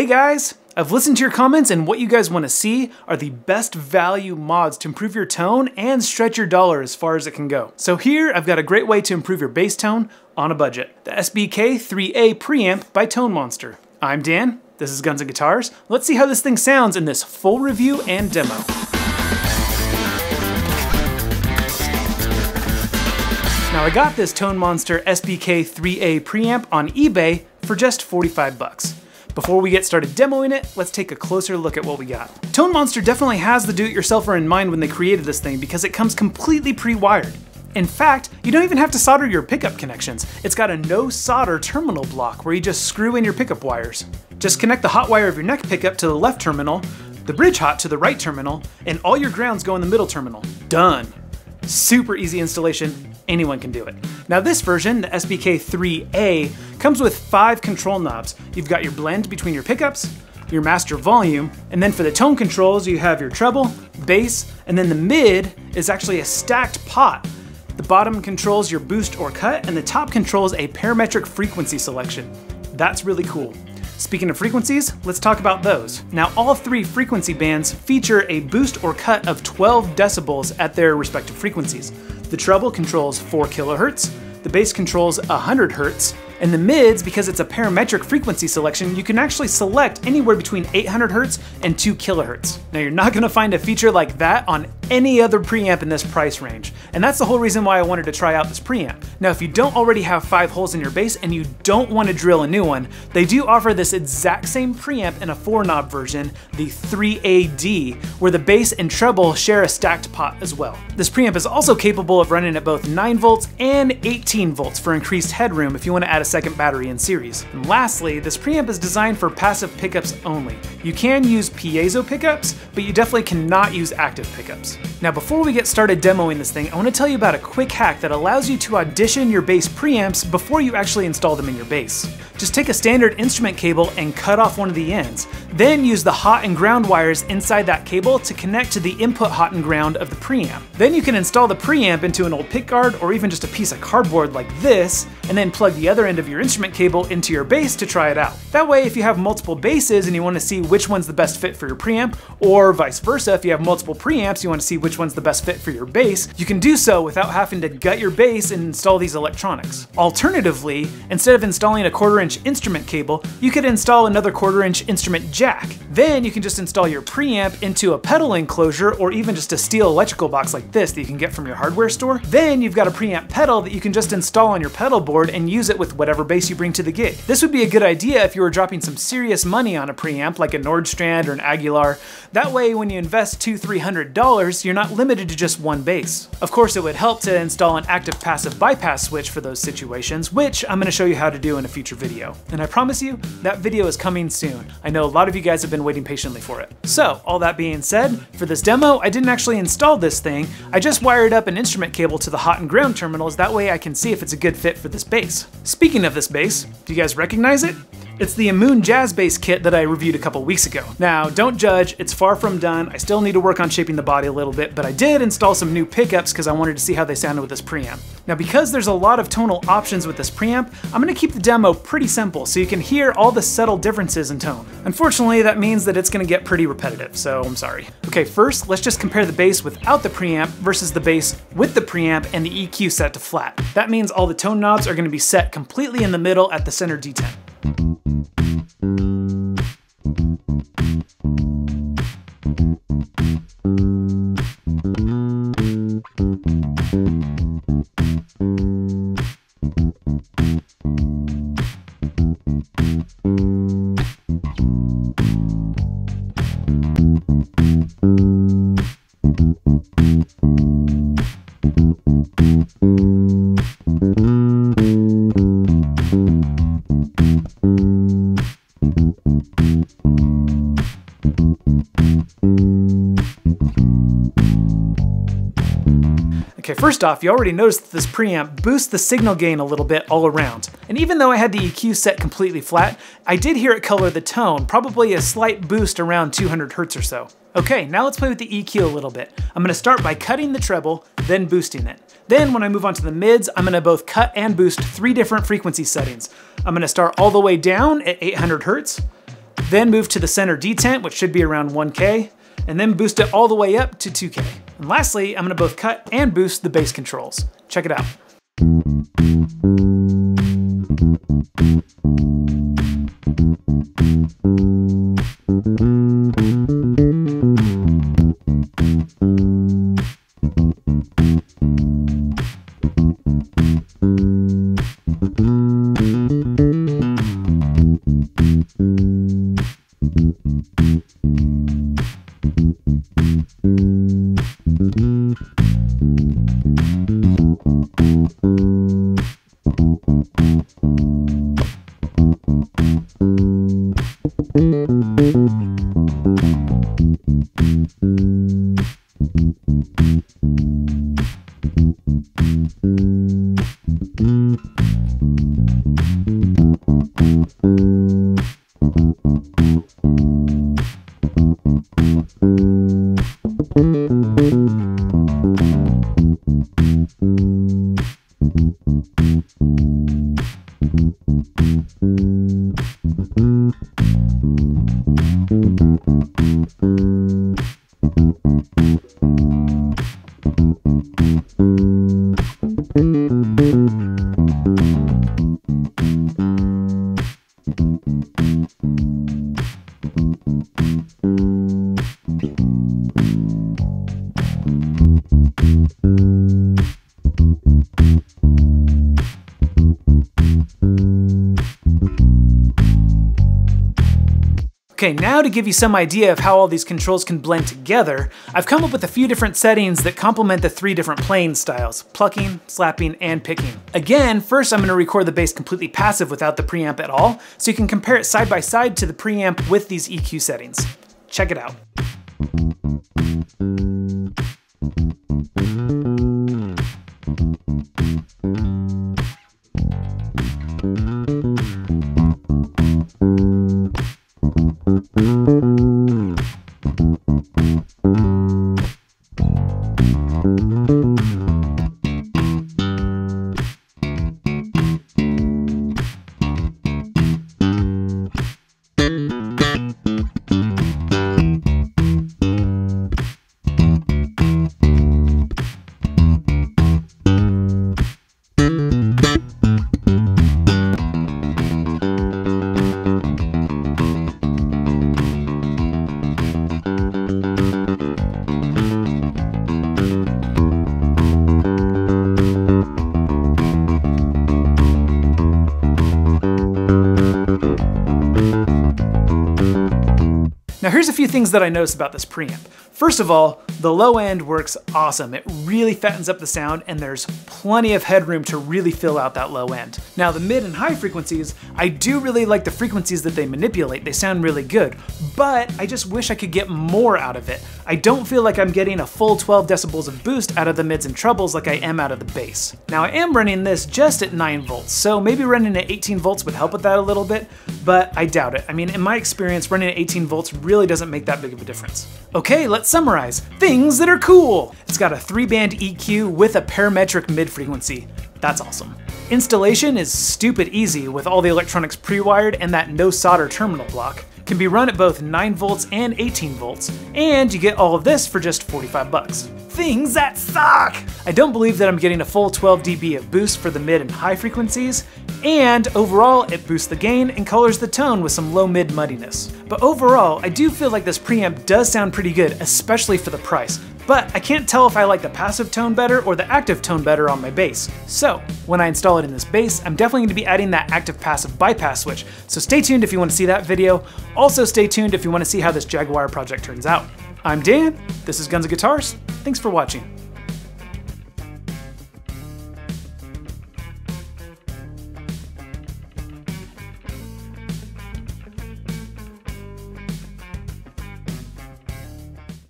Hey guys! I've listened to your comments and what you guys want to see are the best value mods to improve your tone and stretch your dollar as far as it can go. So here I've got a great way to improve your bass tone on a budget. The SBK-3A Preamp by Tone Monster. I'm Dan, this is Guns and Guitars. Let's see how this thing sounds in this full review and demo. Now I got this Tone Monster SBK-3A Preamp on eBay for just 45 bucks. Before we get started demoing it, let's take a closer look at what we got. Tone Monster definitely has the do-it-yourselfer in mind when they created this thing because it comes completely pre-wired. In fact, you don't even have to solder your pickup connections. It's got a no solder terminal block where you just screw in your pickup wires. Just connect the hot wire of your neck pickup to the left terminal, the bridge hot to the right terminal, and all your grounds go in the middle terminal. Done. Super easy installation. Anyone can do it. Now this version, the SBK-3A, comes with 5 control knobs. You've got your blend between your pickups, your master volume, and then for the tone controls you have your treble, bass, and then the mid is actually a stacked pot. The bottom controls your boost or cut, and the top controls a parametric frequency selection. That's really cool. Speaking of frequencies, let's talk about those. Now all 3 frequency bands feature a boost or cut of 12 decibels at their respective frequencies. The treble controls 4 kilohertz, the bass controls 100 hertz, and the mids, because it's a parametric frequency selection, you can actually select anywhere between 800 hertz and 2 kilohertz. Now you're not gonna find a feature like that on any other preamp in this price range, and that's the whole reason why I wanted to try out this preamp. Now if you don't already have 5 holes in your bass and you don't want to drill a new one, they do offer this exact same preamp in a 4-knob version, the 3AD, where the bass and treble share a stacked pot as well. This preamp is also capable of running at both 9 volts and 18 volts for increased headroom if you want to add a second battery in series. And lastly, this preamp is designed for passive pickups only. You can use piezo pickups, but you definitely cannot use active pickups. Now before we get started demoing this thing, I want to tell you about a quick hack that allows you to audition your bass preamps before you actually install them in your bass. Just take a standard instrument cable and cut off one of the ends. Then use the hot and ground wires inside that cable to connect to the input hot and ground of the preamp. Then you can install the preamp into an old pickguard or even just a piece of cardboard like this, and then plug the other end of your instrument cable into your bass to try it out. That way, if you have multiple basses and you want to see which one's the best fit for your preamp, or vice versa, if you have multiple preamps, you want to see which one's the best fit for your bass, you can do so without having to gut your bass and install these electronics. Alternatively, instead of installing a 1/4-inch instrument cable, you could install another 1/4-inch instrument jack. Then you can just install your preamp into a pedal enclosure or even just a steel electrical box like this that you can get from your hardware store. Then you've got a preamp pedal that you can just install on your pedal board and use it with whatever bass you bring to the gig. This would be a good idea if you were dropping some serious money on a preamp like a Nordstrand or an Aguilar. That way when you invest $200–300, you're not limited to just one bass. Of course it would help to install an active passive bypass switch for those situations, which I'm going to show you how to do in a future video. And I promise you, that video is coming soon. I know a lot of you guys have been waiting patiently for it. So, all that being said, for this demo, I didn't actually install this thing. I just wired up an instrument cable to the hot and ground terminals, that way I can see if it's a good fit for this bass. Speaking of this bass, do you guys recognize it? It's the Moon Jazz Bass kit that I reviewed a couple weeks ago. Now, don't judge, it's far from done. I still need to work on shaping the body a little bit, but I did install some new pickups because I wanted to see how they sounded with this preamp. Now, because there's a lot of tonal options with this preamp, I'm gonna keep the demo pretty simple so you can hear all the subtle differences in tone. Unfortunately, that means that it's gonna get pretty repetitive, so I'm sorry. Okay, first, let's just compare the bass without the preamp versus the bass with the preamp and the EQ set to flat. That means all the tone knobs are gonna be set completely in the middle at the center D10. Okay, first off, you already noticed that this preamp boosts the signal gain a little bit all around. And even though I had the EQ set completely flat, I did hear it color the tone, probably a slight boost around 200 hertz or so. Okay, now let's play with the EQ a little bit. I'm gonna start by cutting the treble, then boosting it. Then when I move on to the mids, I'm gonna both cut and boost 3 different frequency settings. I'm gonna start all the way down at 800 hertz, Then move to the center detent, which should be around 1K, and then boost it all the way up to 2K. And lastly, I'm gonna both cut and boost the bass controls. Check it out. Okay, now to give you some idea of how all these controls can blend together, I've come up with a few different settings that complement the 3 different playing styles: plucking, slapping, and picking. Again, first I'm going to record the bass completely passive without the preamp at all, so you can compare it side by side to the preamp with these EQ settings. Check it out. Now here's a few things that I noticed about this preamp. First of all, the low end works awesome. It really fattens up the sound and there's plenty of headroom to really fill out that low end. Now the mid and high frequencies, I do really like the frequencies that they manipulate. They sound really good, but I just wish I could get more out of it. I don't feel like I'm getting a full 12 decibels of boost out of the mids and trebles like I am out of the bass. Now I am running this just at 9 volts, so maybe running at 18 volts would help with that a little bit, but I doubt it. I mean, in my experience, running at 18 volts really doesn't make that big of a difference. Okay, let's summarize. Things that are cool! It's got a 3-band EQ with a parametric mid frequency. That's awesome. Installation is stupid easy with all the electronics pre-wired and that no solder terminal block. Can be run at both 9 volts and 18 volts, and you get all of this for just 45 bucks. Things that suck! I don't believe that I'm getting a full 12 dB of boost for the mid and high frequencies, and overall it boosts the gain and colors the tone with some low-mid muddiness. But overall, I do feel like this preamp does sound pretty good, especially for the price. But I can't tell if I like the passive tone better or the active tone better on my bass. So, when I install it in this bass, I'm definitely going to be adding that active-passive bypass switch, so stay tuned if you want to see that video. Also stay tuned if you want to see how this Jaguar project turns out. I'm Dan, this is Guns & Guitars, thanks for watching.